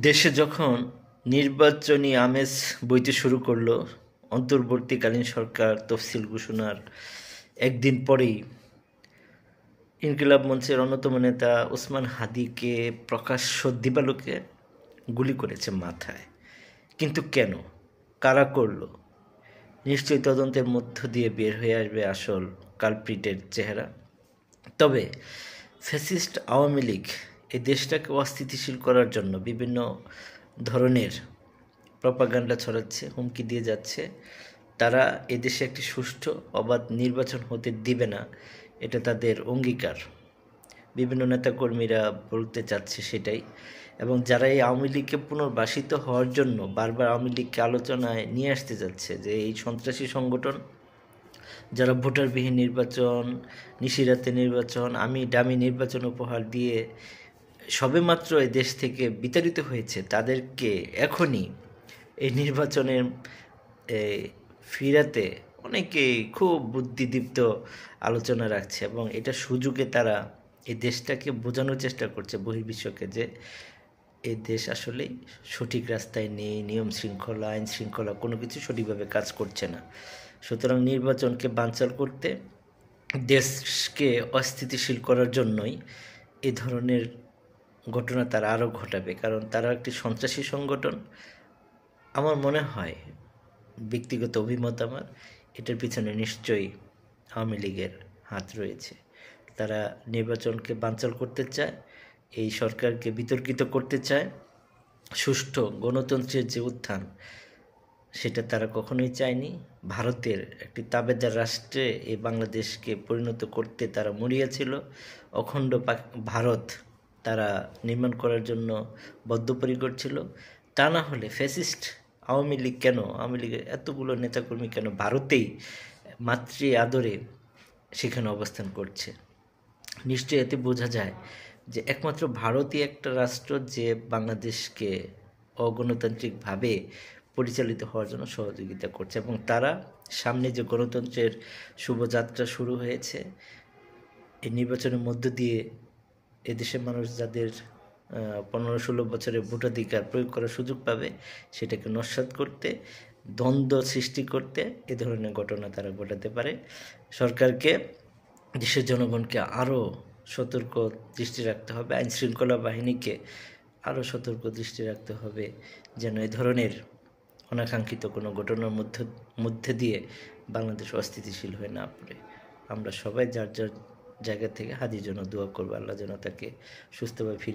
দেশে যখন নির্বাচনী আমেজ বইতে শুরু করলো, অন্তর্বর্তীকালীন সরকার তফসিল ঘোষণার একদিন পরেই ইনকিলাব মঞ্চের অন্যতম নেতা ওসমান হাদিকে প্রকাশ্য দিবালোকে গুলি করেছে মাথায়। কিন্তু কেন, কারা করলো? নিশ্চয়ই তদন্তের মধ্য দিয়ে বের হয়ে আসবে আসল কালপ্রিটের চেহারা। তবে ফ্যাসিস্ট আওয়ামী লীগ এই দেশটাকে অস্থিতিশীল করার জন্য বিভিন্ন ধরনের প্রপাগান্ডা ছড়াচ্ছে, হুমকি দিয়ে যাচ্ছে। তারা এদেশে একটি সুষ্ঠু অবাধ নির্বাচন হতে দিবে না, এটা তাদের অঙ্গীকার। বিভিন্ন নেতাকর্মীরা বলতে চাচ্ছে সেটাই। এবং যারা এই আওয়ামী লীগকে পুনর্বাসিত হওয়ার জন্য বারবার আওয়ামী লীগকে আলোচনায় নিয়ে আসতে যাচ্ছে, যে এই সন্ত্রাসী সংগঠন যারা ভোটারবিহীন নির্বাচন, নিশিরাতে নির্বাচন, আমি ডামি নির্বাচন উপহার দিয়ে সবেমাত্র এই দেশ থেকে বিতাড়িত হয়েছে, তাদেরকে এখনই এই নির্বাচনের ফিরাতে অনেকেই খুব বুদ্ধিদীপ্ত আলোচনা রাখছে, এবং এটা সুযোগে তারা এই দেশটাকে বোঝানোর চেষ্টা করছে বহির্বিশ্বকে যে এই দেশ আসলেই সঠিক রাস্তায় নেই, নিয়ম শৃঙ্খলা, আইন শৃঙ্খলা কোনো কিছু সঠিকভাবে কাজ করছে না। সুতরাং নির্বাচনকে বানচাল করতে, দেশকে অস্থিতিশীল করার জন্যই এই ধরনের ঘটনা তারা আরও ঘটাবে, কারণ তারা একটি সন্ত্রাসী সংগঠন। আমার মনে হয়, ব্যক্তিগত অভিমত আমার, এটার পিছনে নিশ্চয়ই আওয়ামী লীগের হাত রয়েছে। তারা নির্বাচনকে বানচাল করতে চায়, এই সরকারকে বিতর্কিত করতে চায়। সুষ্ঠু গণতন্ত্রের যে উত্থান, সেটা তারা কখনোই চায়নি। ভারতের একটি তাবেদার রাষ্ট্রে এই বাংলাদেশকে পরিণত করতে তারা মরিয়াছিল। অখণ্ড ভারত তারা নির্মাণ করার জন্য বদ্ধপরিকর ছিল। তা না হলে ফ্যাসিস্ট আওয়ামী লীগ কেন, আওয়ামী লীগের এতগুলো নেতাকর্মী কেন ভারতেই মাতৃ আদরে সেখানে অবস্থান করছে? নিশ্চয়ই এতে বোঝা যায় যে একমাত্র ভারতই একটা রাষ্ট্র যে বাংলাদেশকে অগণতান্ত্রিকভাবে পরিচালিত হওয়ার জন্য সহযোগিতা করছে, এবং তারা সামনে যে গণতন্ত্রের শুভযাত্রা শুরু হয়েছে, এই নির্বাচনের মধ্য দিয়ে এদেশের মানুষ যাদের 15-16 বছরের ভোটাধিকার প্রয়োগ করার সুযোগ পাবে, সেটাকে নস্যাৎ করতে, দ্বন্দ্ব সৃষ্টি করতে এ ধরনের ঘটনা তারা ঘটাতে পারে। সরকারকে, দেশের জনগণকে আরও সতর্ক দৃষ্টি রাখতে হবে, আইন শৃঙ্খলা বাহিনীকে আরও সতর্ক দৃষ্টি রাখতে হবে, যেন এ ধরনের অনাকাঙ্ক্ষিত কোনো ঘটনার মধ্যে দিয়ে বাংলাদেশ অস্থিতিশীল হয়ে না পড়ে। আমরা সবাই যার যার জায়গা থেকে হাদির জন্য দোয়া করবো, আল্লাহ যেন তাকে সুস্থভাবে ফিরিয়ে